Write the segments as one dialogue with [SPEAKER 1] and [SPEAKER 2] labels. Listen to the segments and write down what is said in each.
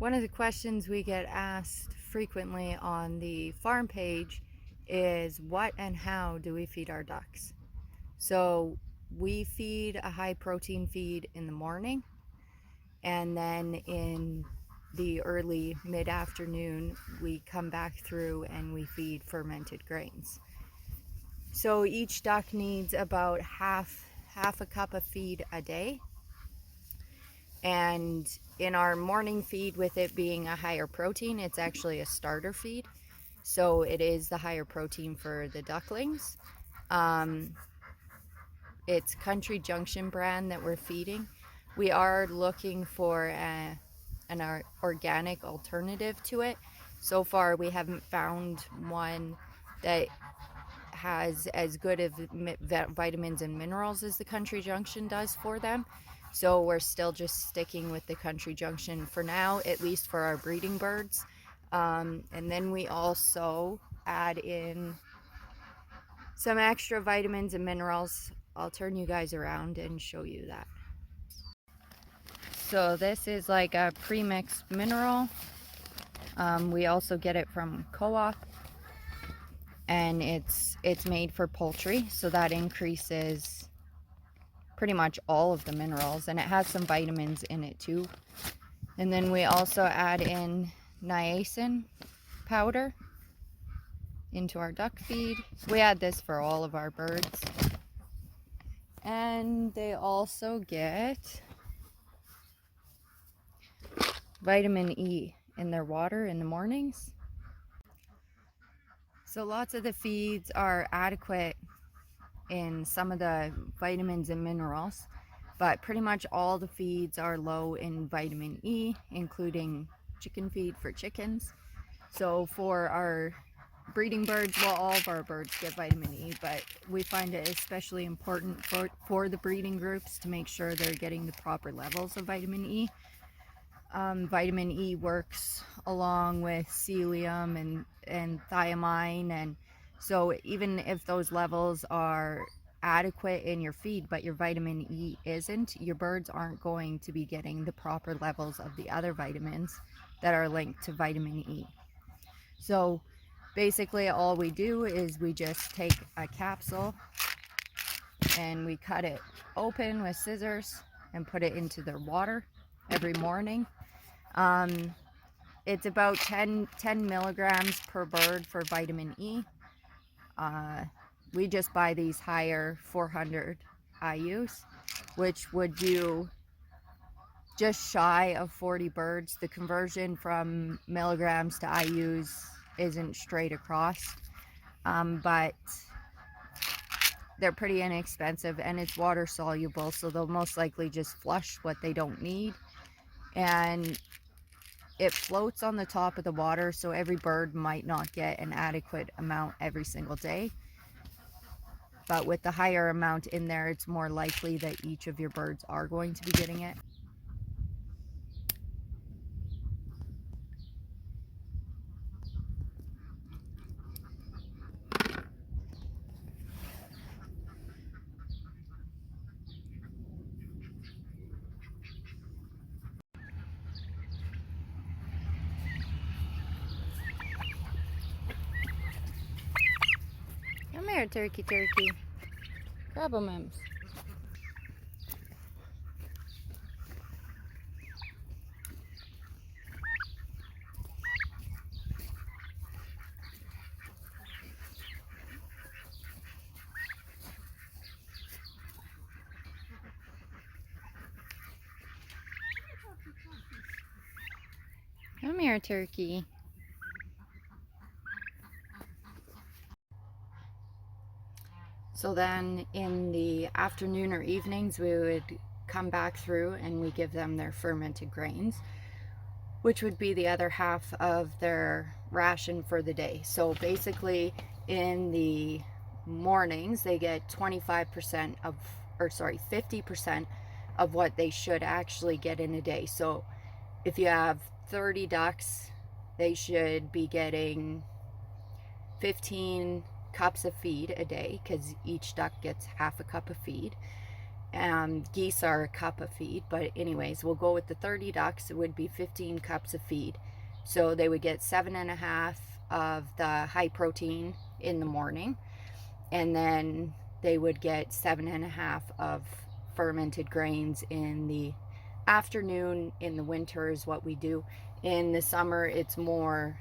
[SPEAKER 1] One of the questions we get asked frequently on the farm page is what and how do we feed our ducks? So we feed a high protein feed in the morning, and then in the early mid-afternoon we come back through and we feed fermented grains. So each duck needs about half a cup of feed a day. And in our morning feed, with it being a higher protein, it's actually a starter feed. So it is the higher protein for the ducklings. It's Country Junction brand that we're feeding. We are looking for an organic alternative to it. So far, we haven't found one that has as good of vitamins and minerals as the Country Junction does for them. So we're still just sticking with the Country Junction for now, at least for our breeding birds. And then we also add in some extra vitamins and minerals. I'll turn you guys around and show you that. So this is like a pre-mixed mineral. We also get it from Co-op, and it's made for poultry, so that increases pretty much all of the minerals, and it has some vitamins in it too. And then we also add in niacin powder into our duck feed. We add this for all of our birds. And they also get vitamin E in their water in the mornings. So lots of the feeds are adequate in some of the vitamins and minerals, but pretty much all the feeds are low in vitamin E, including chicken feed for chickens. So for our breeding birds, well, all of our birds get vitamin E, but we find it especially important for the breeding groups to make sure they're getting the proper levels of vitamin E. Vitamin E works along with psyllium and thiamine, and so even if those levels are adequate in your feed but your vitamin E isn't, your birds aren't going to be getting the proper levels of the other vitamins that are linked to vitamin E. So basically all we do is we just take a capsule and we cut it open with scissors and put it into their water every morning. It's about 10 milligrams per bird for vitamin E. We just buy these higher 400 IUs, which would do just shy of 40 birds. The conversion from milligrams to IUs isn't straight across, but they're pretty inexpensive, and it's water soluble, so they'll most likely just flush what they don't need. And it floats on the top of the water, so every bird might not get an adequate amount every single day. But with the higher amount in there, it's more likely that each of your birds are going to be getting it. Come here, turkey. Grab them, Ems. Come here, turkey. So then in the afternoon or evenings, we would come back through and we give them their fermented grains, which would be the other half of their ration for the day. So basically in the mornings, they get 25% of, or sorry, 50% of what they should actually get in a day. So if you have 30 ducks, they should be getting 15 cups of feed a day, because each duck gets half a cup of feed. Geese are a cup of feed, but anyways, we'll go with the 30 ducks. It would be 15 cups of feed. So they would get 7.5 of the high protein in the morning, and then they would get 7.5 of fermented grains in the afternoon. In the winter is what we do. In the summer, it's more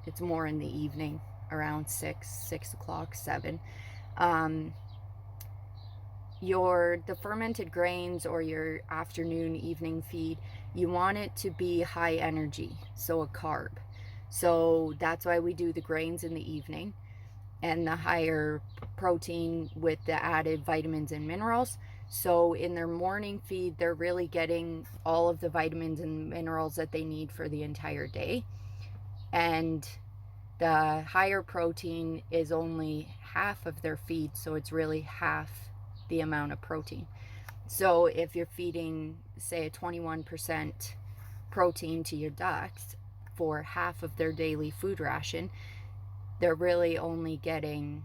[SPEAKER 1] in the evening, around 6 o'clock, 7. The fermented grains, or your afternoon evening feed, you want it to be high energy, so a carb. So that's why we do the grains in the evening, and the higher protein with the added vitamins and minerals. So in their morning feed, they're really getting all of the vitamins and minerals that they need for the entire day. And the higher protein is only half of their feed, so it's really half the amount of protein. So if you're feeding, say, a 21% protein to your ducks for half of their daily food ration, they're really only getting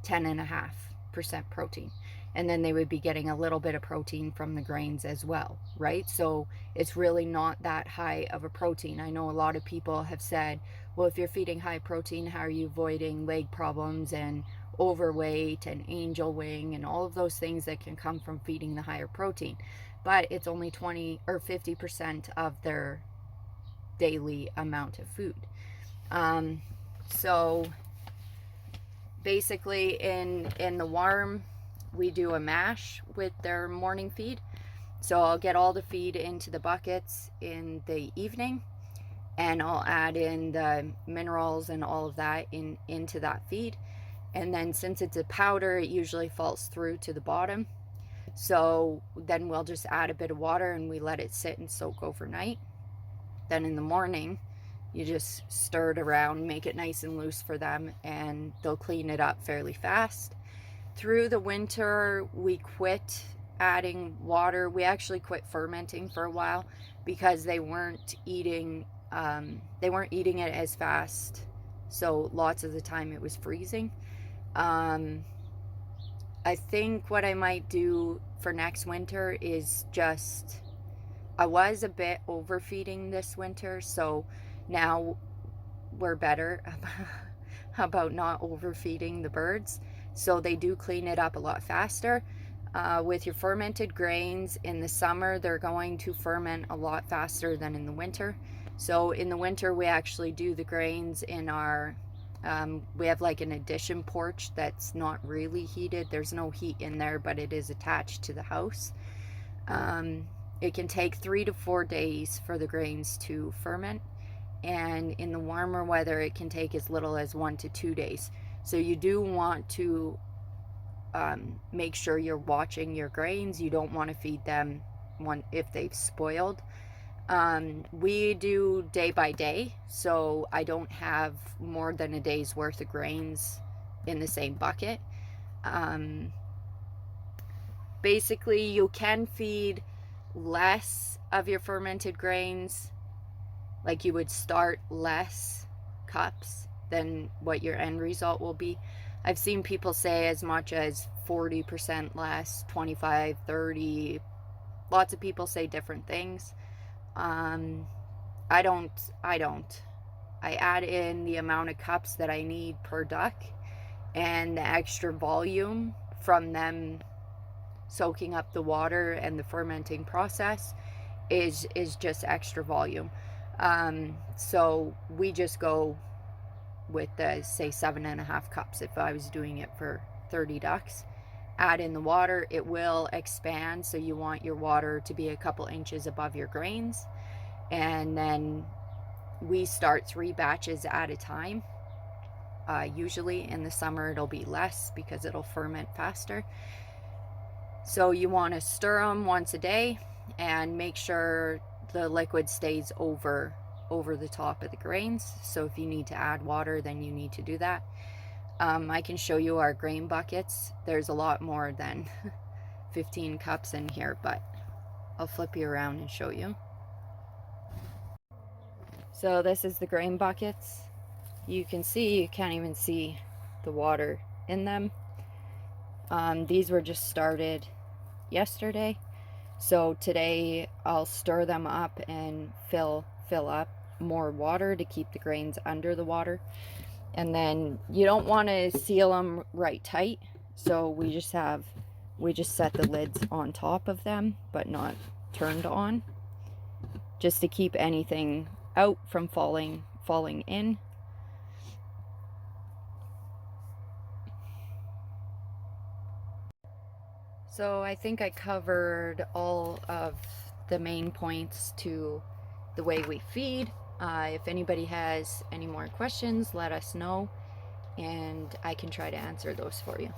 [SPEAKER 1] 10.5% protein. And then they would be getting a little bit of protein from the grains as well, right? So it's really not that high of a protein. I know a lot of people have said, well, if you're feeding high protein, how are you avoiding leg problems and overweight and angel wing and all of those things that can come from feeding the higher protein? But it's only 20 or 50% of their daily amount of food. So basically in the warm, we do a mash with their morning feed. So I'll get all the feed into the buckets in the evening, and I'll add in the minerals and all of that into that feed. And then since it's a powder, it usually falls through to the bottom. So then we'll just add a bit of water and we let it sit and soak overnight. Then in the morning, you just stir it around, make it nice and loose for them, and they'll clean it up fairly fast. Through the winter, we quit adding water. We actually quit fermenting for a while because they weren't eating it as fast. So lots of the time it was freezing. I think what I might do for next winter is I was a bit overfeeding this winter, so now we're better about not overfeeding the birds. So they do clean it up a lot faster. With your fermented grains in the summer, they're going to ferment a lot faster than in the winter. So in the winter, we actually do the grains in our, we have like an addition porch that's not really heated. There's no heat in there, but it is attached to the house. It can take 3 to 4 days for the grains to ferment. And in the warmer weather, it can take as little as 1 to 2 days. So you do want to make sure you're watching your grains. You don't want to feed them if they've spoiled. We do day by day, so I don't have more than a day's worth of grains in the same bucket. Basically, you can feed less of your fermented grains, like you would start less cups than what your end result will be. I've seen people say as much as 40% less, 25, 30. Lots of people say different things. I don't. I add in the amount of cups that I need per duck, and the extra volume from them soaking up the water and the fermenting process is just extra volume. So we just go with the, say, 7.5 cups if I was doing it for 30 ducks. Add in the water. It will expand, so you want your water to be a couple inches above your grains. And then we start 3 batches at a time. Usually in the summer it'll be less because it'll ferment faster. So you want to stir them once a day and make sure the liquid stays over the top of the grains. So if you need to add water, then you need to do that. I can show you our grain buckets. There's a lot more than 15 cups in here, but I'll flip you around and show you. So this is the grain buckets. You can see, you can't even see the water in them. These were just started yesterday, so today I'll stir them up and fill up more water to keep the grains under the water. And then you don't want to seal them right tight, so we just set the lids on top of them but not turned on, just to keep anything out from falling in. So I think I covered all of the main points to the way we feed. If anybody has any more questions, let us know, and I can try to answer those for you.